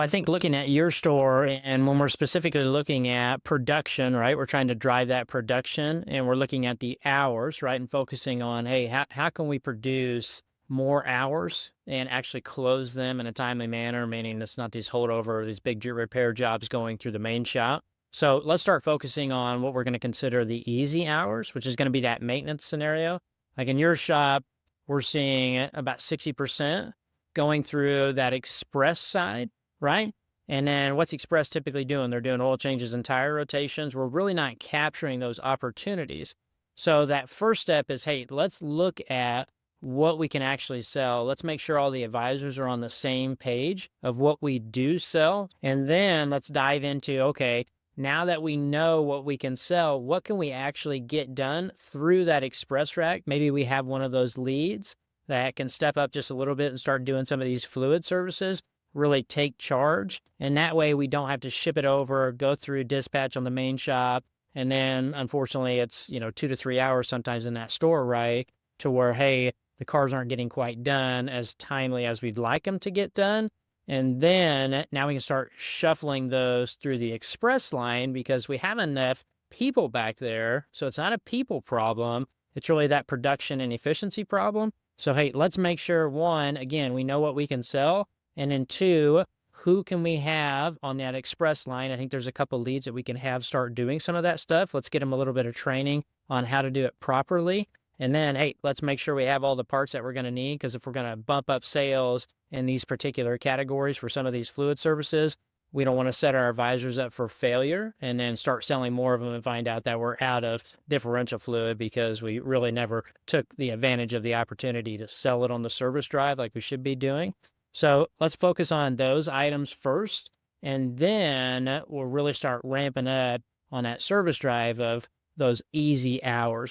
I think looking at your store and when we're specifically looking at production, right? We're trying to drive that production and we're looking at the hours, right? And focusing on, hey, how can we produce more hours and actually close them in a timely manner, meaning it's not these holdover, these big repair jobs going through the main shop. So let's start focusing on what we're going to consider the easy hours, which is going to be that maintenance scenario. Like in your shop, we're seeing about 60% going through that express side, right? And then what's Express typically doing? They're doing oil changes and tire rotations. We're really not capturing those opportunities. So that first step is, hey, let's look at what we can actually sell. Let's make sure all the advisors are on the same page of what we do sell. And then let's dive into, okay, now that we know what we can sell, what can we actually get done through that express rack? Maybe we have one of those leads that can step up just a little bit and start doing some of these fluid services, really take charge. And that way we don't have to ship it over, go through dispatch on the main shop. And then unfortunately it's, 2 to 3 hours sometimes in that store, right? To where, hey, the cars aren't getting quite done as timely as we'd like them to get done. And then now we can start shuffling those through the express line because we have enough people back there. So it's not a people problem. It's really that production and efficiency problem. So, hey, let's make sure, one, again, we know what we can sell. And then two, who can we have on that express line? I think there's a couple leads that we can have start doing some of that stuff. Let's get them a little bit of training on how to do it properly. And then, hey, let's make sure we have all the parts that we're going to need, because if we're going to bump up sales in these particular categories for some of these fluid services, we don't want to set our advisors up for failure and then start selling more of them and find out that we're out of differential fluid because we really never took the advantage of the opportunity to sell it on the service drive like we should be doing. So let's focus on those items first, and then we'll really start ramping up on that service drive of those easy hours.